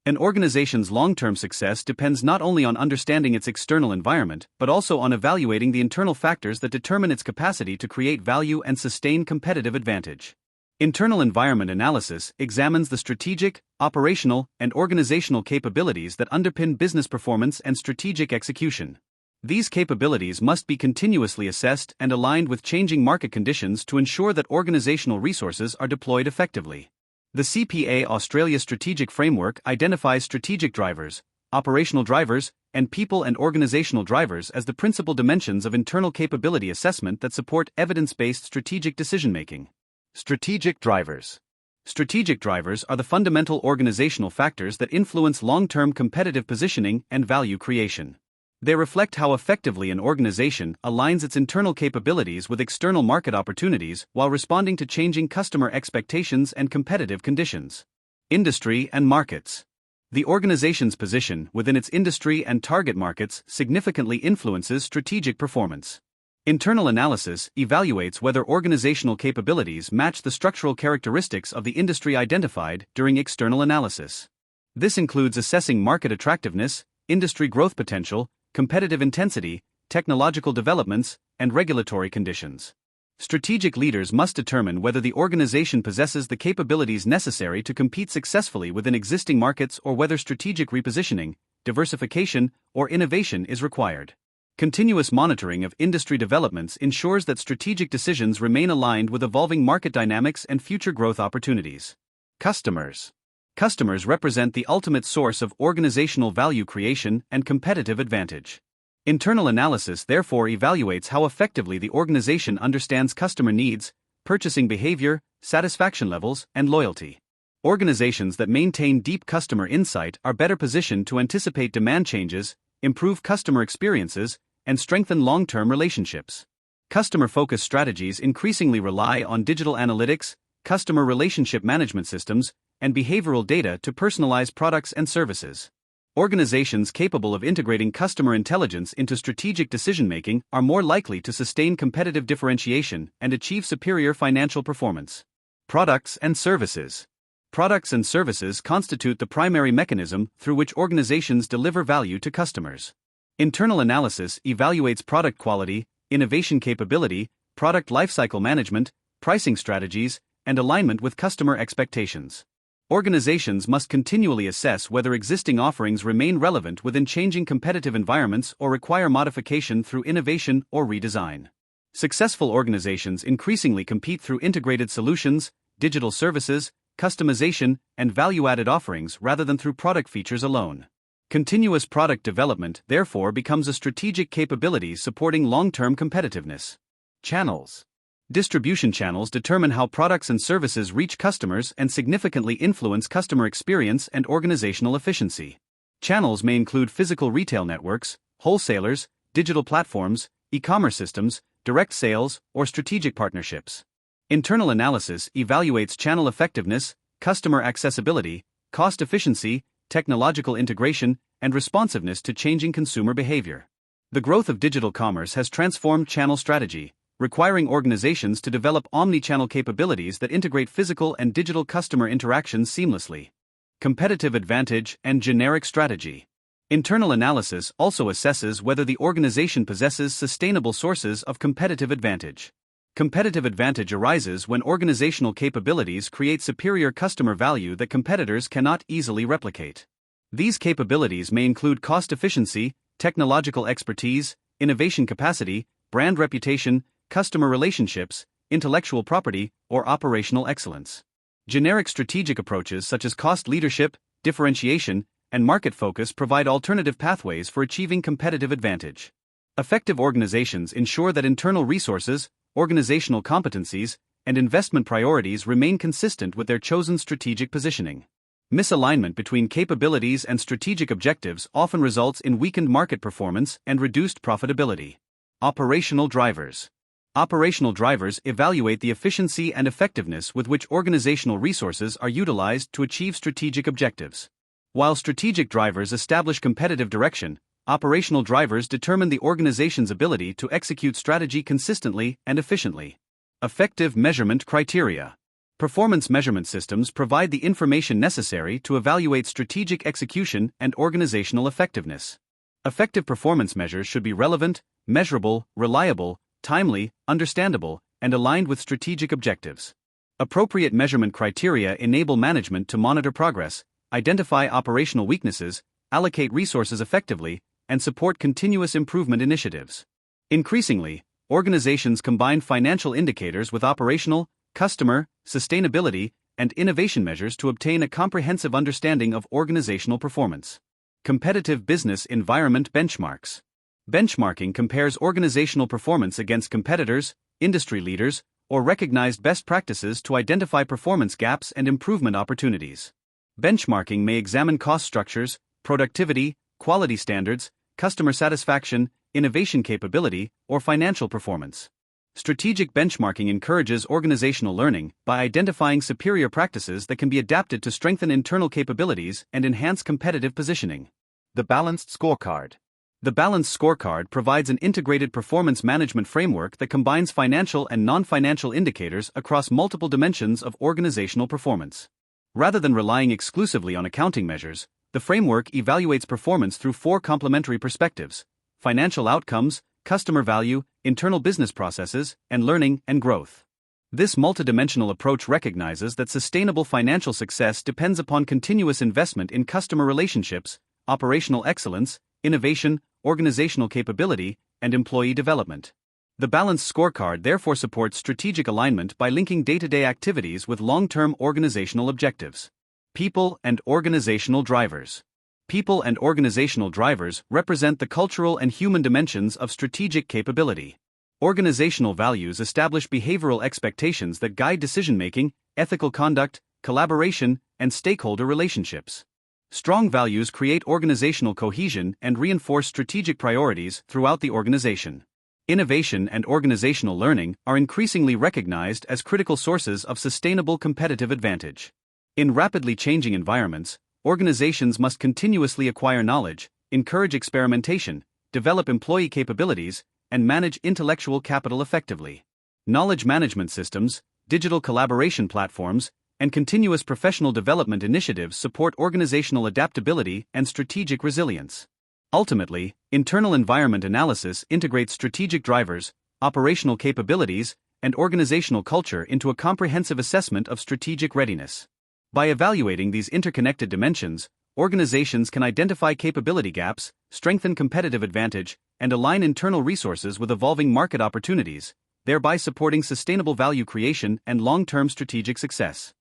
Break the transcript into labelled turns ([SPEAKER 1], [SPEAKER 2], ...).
[SPEAKER 1] An organization's long-term success depends not only on understanding its external environment, but also on evaluating the internal factors that determine its capacity to create value and sustain competitive advantage. Internal environment analysis examines the strategic, operational, and organizational capabilities that underpin business performance and strategic execution. These capabilities must be continuously assessed and aligned with changing market conditions to ensure that organizational resources are deployed effectively. The CPA Australia Strategic Framework identifies strategic drivers, operational drivers, and people and organizational drivers as the principal dimensions of internal capability assessment that support evidence-based strategic decision-making. Strategic drivers. Strategic drivers are the fundamental organizational factors that influence long-term competitive positioning and value creation. They reflect how effectively an organization aligns its internal capabilities with external market opportunities while responding to changing customer expectations and competitive conditions. Industry and markets. The organization's position within its industry and target markets significantly influences strategic performance. Internal analysis evaluates whether organizational capabilities match the structural characteristics of the industry identified during external analysis. This includes assessing market attractiveness, industry growth potential, competitive intensity, technological developments, and regulatory conditions. Strategic leaders must determine whether the organization possesses the capabilities necessary to compete successfully within existing markets or whether strategic repositioning, diversification, or innovation is required. Continuous monitoring of industry developments ensures that strategic decisions remain aligned with evolving market dynamics and future growth opportunities. Customers. Customers represent the ultimate source of organizational value creation and competitive advantage. Internal analysis therefore evaluates how effectively the organization understands customer needs, purchasing behavior, satisfaction levels, and loyalty. Organizations that maintain deep customer insight are better positioned to anticipate demand changes, improve customer experiences, and strengthen long-term relationships. Customer-focused strategies increasingly rely on digital analytics, customer relationship management systems, and behavioral data to personalize products and services. Organizations capable of integrating customer intelligence into strategic decision-making are more likely to sustain competitive differentiation and achieve superior financial performance. Products and services. Products and services constitute the primary mechanism through which organizations deliver value to customers. Internal analysis evaluates product quality, innovation capability, product lifecycle management, pricing strategies, and alignment with customer expectations. Organizations must continually assess whether existing offerings remain relevant within changing competitive environments or require modification through innovation or redesign. Successful organizations increasingly compete through integrated solutions, digital services, customization, and value-added offerings rather than through product features alone. Continuous product development therefore becomes a strategic capability supporting long-term competitiveness. Channels. Distribution channels determine how products and services reach customers and significantly influence customer experience and organizational efficiency. Channels may include physical retail networks, wholesalers, digital platforms, e-commerce systems, direct sales, or strategic partnerships. Internal analysis evaluates channel effectiveness, customer accessibility, cost efficiency, technological integration, and responsiveness to changing consumer behavior. The growth of digital commerce has transformed channel strategy, requiring organizations to develop omni-channel capabilities that integrate physical and digital customer interactions seamlessly. Competitive advantage and generic strategy. Internal analysis also assesses whether the organization possesses sustainable sources of competitive advantage. Competitive advantage arises when organizational capabilities create superior customer value that competitors cannot easily replicate. These capabilities may include cost efficiency, technological expertise, innovation capacity, brand reputation, customer relationships, intellectual property, or operational excellence. Generic strategic approaches such as cost leadership, differentiation, and market focus provide alternative pathways for achieving competitive advantage. Effective organizations ensure that internal resources, organizational competencies, and investment priorities remain consistent with their chosen strategic positioning. Misalignment between capabilities and strategic objectives often results in weakened market performance and reduced profitability. Operational drivers. Operational drivers evaluate the efficiency and effectiveness with which organizational resources are utilized to achieve strategic objectives. While strategic drivers establish competitive direction, operational drivers determine the organization's ability to execute strategy consistently and efficiently. Effective measurement criteria. Performance measurement systems provide the information necessary to evaluate strategic execution and organizational effectiveness. Effective performance measures should be relevant, measurable, reliable, timely, understandable, and aligned with strategic objectives. Appropriate measurement criteria enable management to monitor progress, identify operational weaknesses, allocate resources effectively, and support continuous improvement initiatives. Increasingly, organizations combine financial indicators with operational, customer, sustainability, and innovation measures to obtain a comprehensive understanding of organizational performance. Competitive business environment benchmarks. Benchmarking compares organizational performance against competitors, industry leaders, or recognized best practices to identify performance gaps and improvement opportunities. Benchmarking may examine cost structures, productivity, quality standards, customer satisfaction, innovation capability, or financial performance. Strategic benchmarking encourages organizational learning by identifying superior practices that can be adapted to strengthen internal capabilities and enhance competitive positioning. The Balanced Scorecard. The Balanced Scorecard provides an integrated performance management framework that combines financial and non-financial indicators across multiple dimensions of organizational performance. Rather than relying exclusively on accounting measures, the framework evaluates performance through four complementary perspectives: financial outcomes, customer value, internal business processes, and learning and growth. This multidimensional approach recognizes that sustainable financial success depends upon continuous investment in customer relationships, operational excellence, innovation, organizational capability, and employee development. The Balanced Scorecard therefore supports strategic alignment by linking day-to-day activities with long-term organizational objectives. People and organizational drivers. People and organizational drivers represent the cultural and human dimensions of strategic capability. Organizational values establish behavioral expectations that guide decision-making, ethical conduct, collaboration, and stakeholder relationships. Strong values create organizational cohesion and reinforce strategic priorities throughout the organization. Innovation and organizational learning are increasingly recognized as critical sources of sustainable competitive advantage. In rapidly changing environments, organizations must continuously acquire knowledge, encourage experimentation, develop employee capabilities, and manage intellectual capital effectively. Knowledge management systems, digital collaboration platforms, and continuous professional development initiatives support organizational adaptability and strategic resilience. Ultimately, internal environment analysis integrates strategic drivers, operational capabilities, and organizational culture into a comprehensive assessment of strategic readiness. By evaluating these interconnected dimensions, organizations can identify capability gaps, strengthen competitive advantage, and align internal resources with evolving market opportunities, thereby supporting sustainable value creation and long-term strategic success.